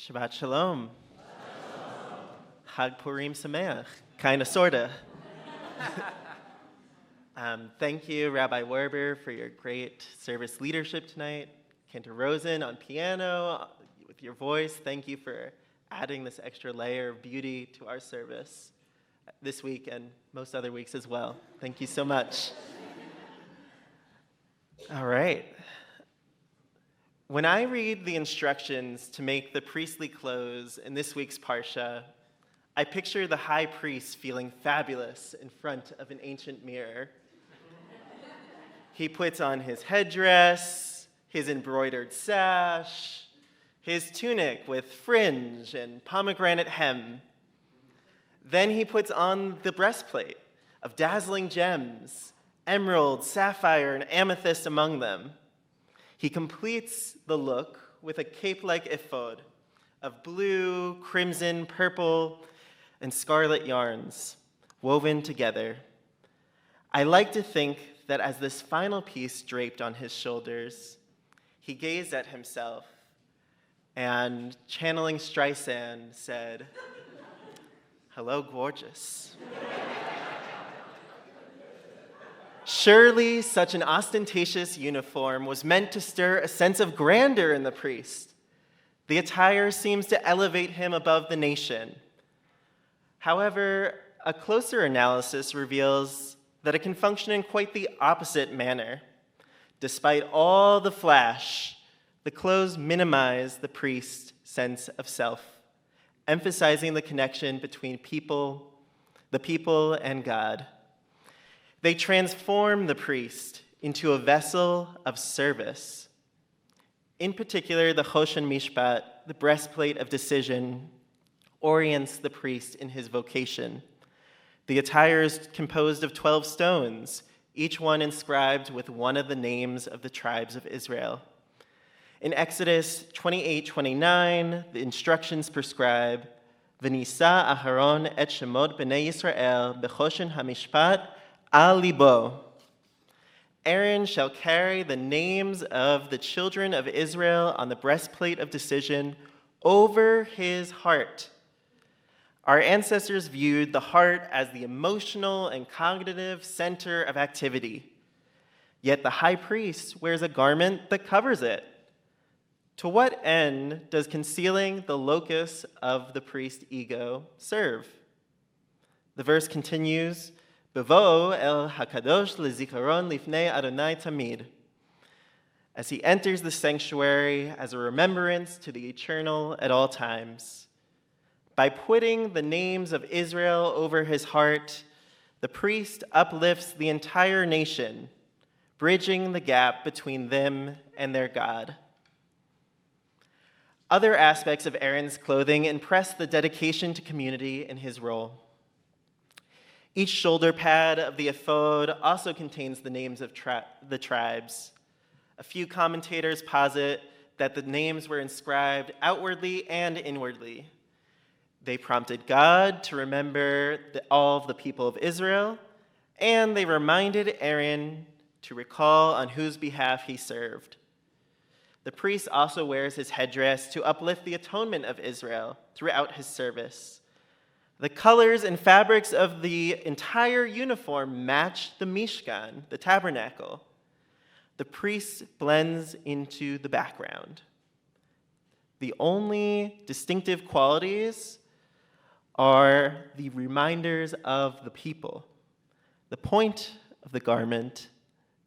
Shabbat Shalom. Chag Purim Sameach. Kinda, sorta. Thank you, Rabbi Werber, for your great service leadership tonight. Cantor Rosen on piano, with your voice. Thank you for adding this extra layer of beauty to our service this week and most other weeks as well. Thank you so much. All right. When I read the instructions to make the priestly clothes in this week's Parsha, I picture the high priest feeling fabulous in front of an ancient mirror. He puts on his headdress, his embroidered sash, his tunic with fringe and pomegranate hem. Then he puts on the breastplate of dazzling gems, emerald, sapphire, and amethyst among them. He completes the look with a cape-like ephod of blue, crimson, purple, and scarlet yarns woven together. I like to think that as this final piece draped on his shoulders, he gazed at himself and, channeling Streisand, said, "Hello, gorgeous." Surely such an ostentatious uniform was meant to stir a sense of grandeur in the priest. The attire seems to elevate him above the nation. However, a closer analysis reveals that it can function in quite the opposite manner. Despite all the flash, the clothes minimize the priest's sense of self, emphasizing the connection between the people and God. They transform the priest into a vessel of service. In particular, the Choshen Mishpat, the breastplate of decision, orients the priest in his vocation. The attire is composed of 12 stones, each one inscribed with one of the names of the tribes of Israel. In Exodus 28:29, the instructions prescribe, "V'nisa Aharon et shemot b'nei Yisrael b'choshen hamishpat al libo." Aaron shall carry the names of the children of Israel on the breastplate of decision over his heart. Our ancestors viewed the heart as the emotional and cognitive center of activity. Yet the high priest wears a garment that covers it. To what end does concealing the locus of the priest's ego serve? The verse continues, "Bevo el hakadosh lezikaron lifnei Adonai tamid," as he enters the sanctuary as a remembrance to the eternal at all times. By putting the names of Israel over his heart, the priest uplifts the entire nation, bridging the gap between them and their God. Other aspects of Aaron's clothing impress the dedication to community in his role. Each shoulder pad of the ephod also contains the names of the tribes. A few commentators posit that the names were inscribed outwardly and inwardly. They prompted God to remember all of the people of Israel, and they reminded Aaron to recall on whose behalf he served. The priest also wears his headdress to uplift the atonement of Israel throughout his service. The colors and fabrics of the entire uniform match the Mishkan, the tabernacle. The priest blends into the background. The only distinctive qualities are the reminders of the people. The point of the garment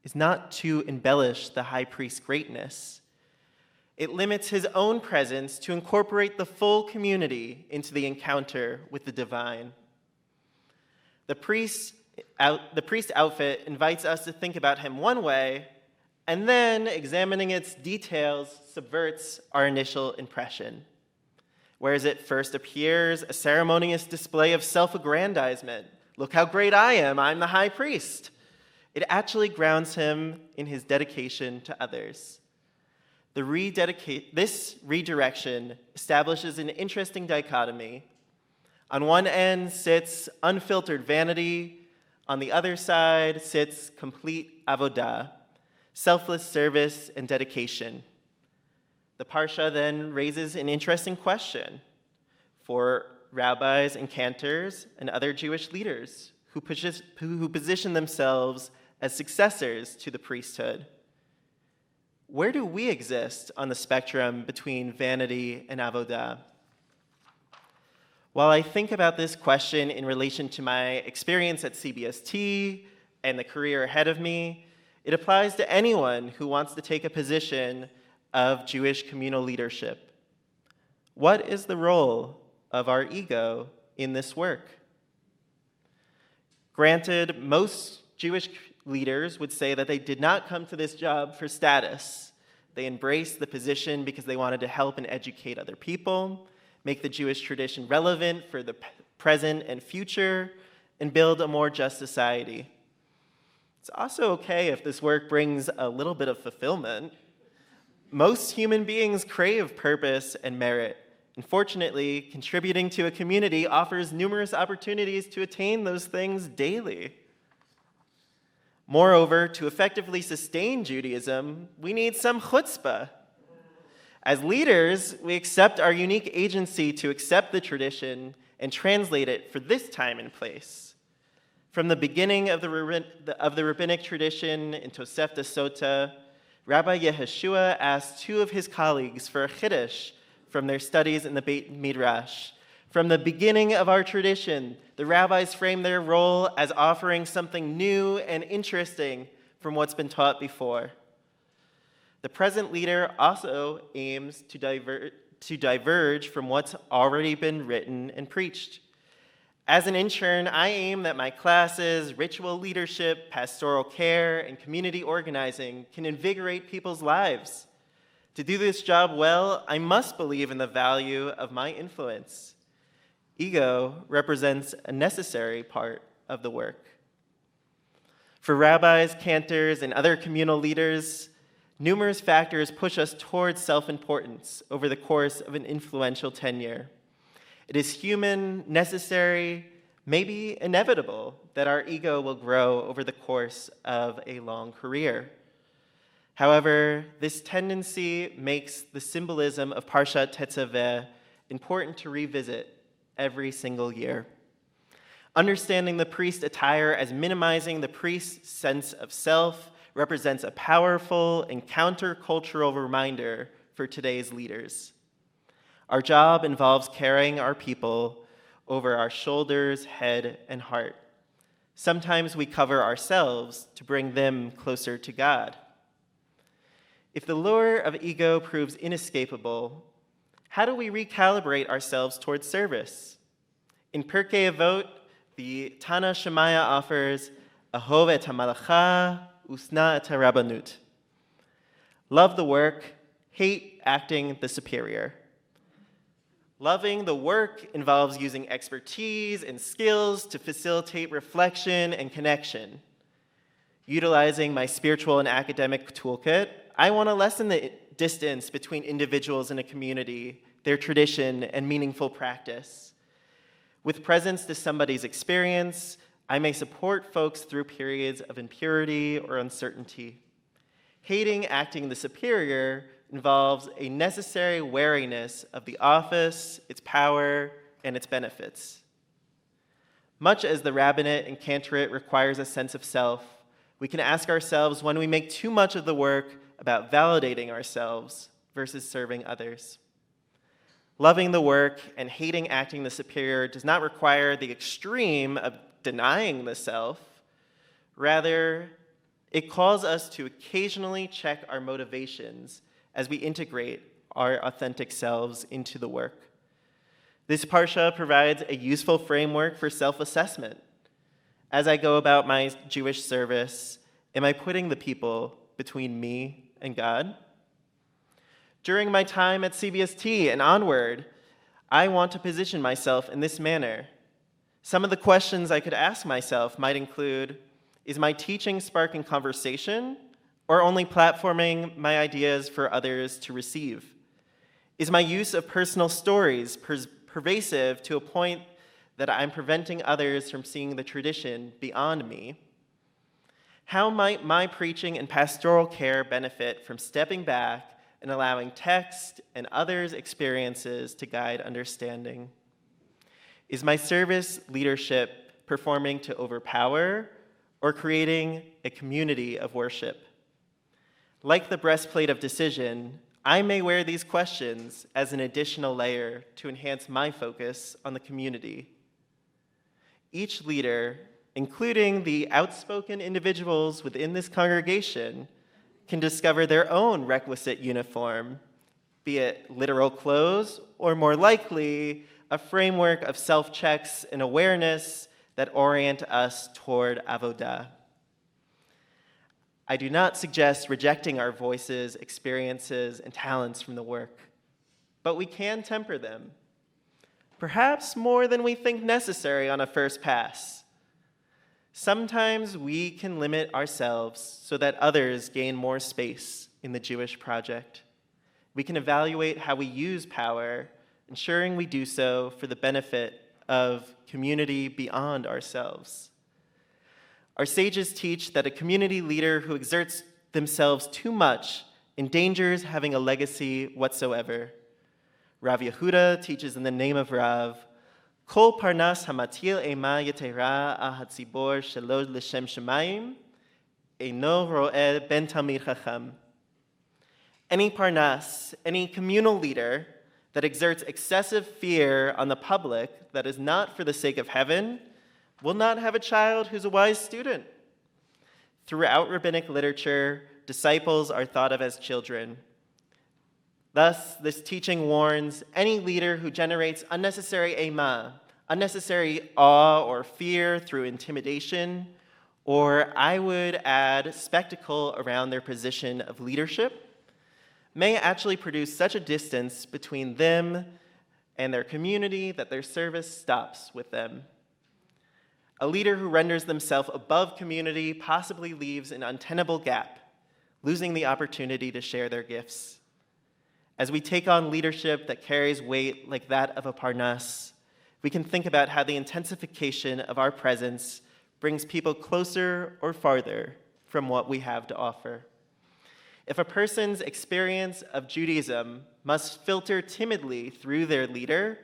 is not to embellish the high priest's greatness. It limits his own presence to incorporate the full community into the encounter with the divine. The priest's outfit invites us to think about him one way, and then examining its details subverts our initial impression. Whereas it first appears a ceremonious display of self-aggrandizement. Look how great I am, I'm the high priest. It actually grounds him in his dedication to others. This redirection establishes an interesting dichotomy. On one end sits unfiltered vanity. On the other side sits complete avodah, selfless service and dedication. The Parsha then raises an interesting question for rabbis and cantors and other Jewish leaders who position themselves as successors to the priesthood. Where do we exist on the spectrum between vanity and avodah? While I think about this question in relation to my experience at CBST and the career ahead of me, it applies to anyone who wants to take a position of Jewish communal leadership. What is the role of our ego in this work? Granted, most Jewish leaders would say that they did not come to this job for status. They embraced the position because they wanted to help and educate other people, make the Jewish tradition relevant for the present and future, and build a more just society. It's also okay if this work brings a little bit of fulfillment. Most human beings crave purpose and merit. Unfortunately, contributing to a community offers numerous opportunities to attain those things daily. Moreover, to effectively sustain Judaism, we need some chutzpah. As leaders, we accept our unique agency to accept the tradition and translate it for this time and place. From the beginning of the rabbinic tradition in Tosefta Sota, Rabbi Yehoshua asked two of his colleagues for a chiddush from their studies in the Beit Midrash. From the beginning of our tradition, the rabbis frame their role as offering something new and interesting from what's been taught before. The present leader also aims to diverge from what's already been written and preached. As an intern, I aim that my classes, ritual leadership, pastoral care, and community organizing can invigorate people's lives. To do this job well, I must believe in the value of my influence. Ego represents a necessary part of the work. For rabbis, cantors, and other communal leaders, numerous factors push us towards self-importance over the course of an influential tenure. It is human, necessary, maybe inevitable that our ego will grow over the course of a long career. However, this tendency makes the symbolism of Parshat Tetzaveh important to revisit every single year. Understanding the priest attire as minimizing the priest's sense of self represents a powerful and countercultural reminder for today's leaders. Our job involves carrying our people over our shoulders, head, and heart. Sometimes we cover ourselves to bring them closer to God. If the lure of ego proves inescapable, how do we recalibrate ourselves towards service? In Pirkei Avot, the Tana Shemaya offers, Ahov et hamalacha, usna et harabbanut. Love the work, hate acting the superior. Loving the work involves using expertise and skills to facilitate reflection and connection. Utilizing my spiritual and academic toolkit, I want to lessen the distance between individuals in a community, their tradition, and meaningful practice. With presence to somebody's experience, I may support folks through periods of impurity or uncertainty. Hating acting the superior involves a necessary wariness of the office, its power, and its benefits. Much as the rabbinate and cantorate requires a sense of self, we can ask ourselves when we make too much of the work about validating ourselves versus serving others. Loving the work and hating acting the superior does not require the extreme of denying the self. Rather, it calls us to occasionally check our motivations as we integrate our authentic selves into the work. This parsha provides a useful framework for self-assessment. As I go about my Jewish service, am I putting the people between me and God? During my time at CBST and onward, I want to position myself in this manner. Some of the questions I could ask myself might include, is my teaching sparking conversation or only platforming my ideas for others to receive? Is my use of personal stories pervasive to a point that I'm preventing others from seeing the tradition beyond me? How might my preaching and pastoral care benefit from stepping back, and allowing text and others' experiences to guide understanding? Is my service leadership performing to overpower or creating a community of worship? Like the breastplate of decision, I may wear these questions as an additional layer to enhance my focus on the community. Each leader, including the outspoken individuals within this congregation, can discover their own requisite uniform, be it literal clothes or more likely a framework of self-checks and awareness that orient us toward avodah. I do not suggest rejecting our voices, experiences, and talents from the work, but we can temper them, perhaps more than we think necessary on a first pass. Sometimes we can limit ourselves so that others gain more space in the Jewish project. We can evaluate how we use power, ensuring we do so for the benefit of community beyond ourselves. Our sages teach that a community leader who exerts themselves too much endangers having a legacy whatsoever. Rav Yehuda teaches in the name of Rav, Kol parnas hamatil ema yetera ahatzibor shelo l'shem shemayim, eino ro'eh ben talmid chacham. Any parnas, any communal leader that exerts excessive fear on the public that is not for the sake of heaven will not have a child who's a wise student. Throughout rabbinic literature, disciples are thought of as children. Thus, this teaching warns any leader who generates unnecessary ema, unnecessary awe or fear through intimidation, or I would add spectacle around their position of leadership, may actually produce such a distance between them and their community that their service stops with them. A leader who renders themselves above community possibly leaves an untenable gap, losing the opportunity to share their gifts. As we take on leadership that carries weight like that of a parnas, we can think about how the intensification of our presence brings people closer or farther from what we have to offer. If a person's experience of Judaism must filter timidly through their leader,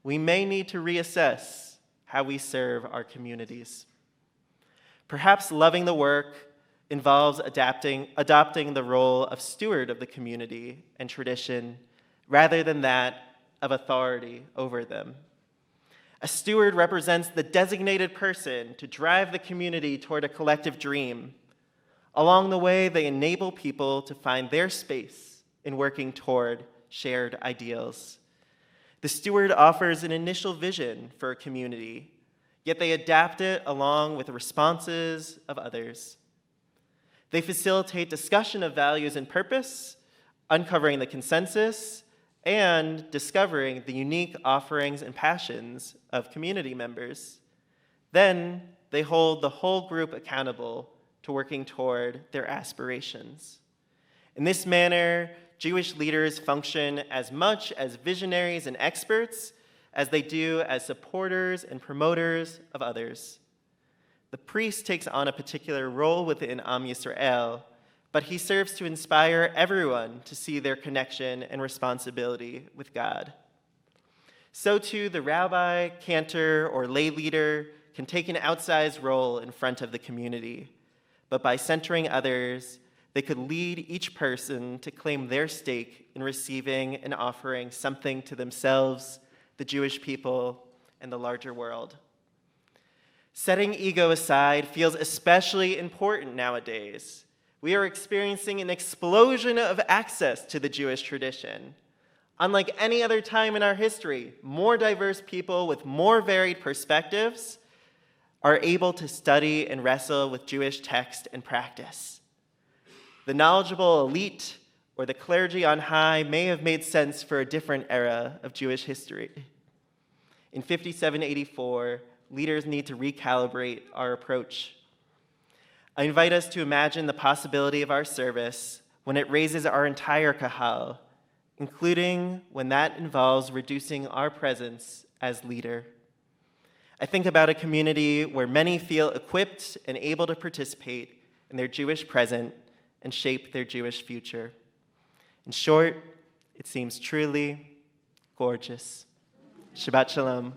we may need to reassess how we serve our communities. Perhaps loving the work involves adopting the role of steward of the community and tradition rather than that of authority over them. A steward represents the designated person to drive the community toward a collective dream. Along the way, they enable people to find their space in working toward shared ideals. The steward offers an initial vision for a community, yet they adapt it along with the responses of others. They facilitate discussion of values and purpose, uncovering the consensus, and discovering the unique offerings and passions of community members. Then they hold the whole group accountable to working toward their aspirations. In this manner, Jewish leaders function as much as visionaries and experts as they do as supporters and promoters of others. The priest takes on a particular role within Am Yisrael, but he serves to inspire everyone to see their connection and responsibility with God. So too, the rabbi, cantor, or lay leader can take an outsized role in front of the community, but by centering others, they could lead each person to claim their stake in receiving and offering something to themselves, the Jewish people, and the larger world. Setting ego aside feels especially important nowadays. We are experiencing an explosion of access to the Jewish tradition. Unlike any other time in our history, more diverse people with more varied perspectives are able to study and wrestle with Jewish text and practice. The knowledgeable elite or the clergy on high may have made sense for a different era of Jewish history. In 5784, leaders need to recalibrate our approach. I invite us to imagine the possibility of our service when it raises our entire kahal, including when that involves reducing our presence as leader. I think about a community where many feel equipped and able to participate in their Jewish present and shape their Jewish future. In short, it seems truly gorgeous. Shabbat Shalom.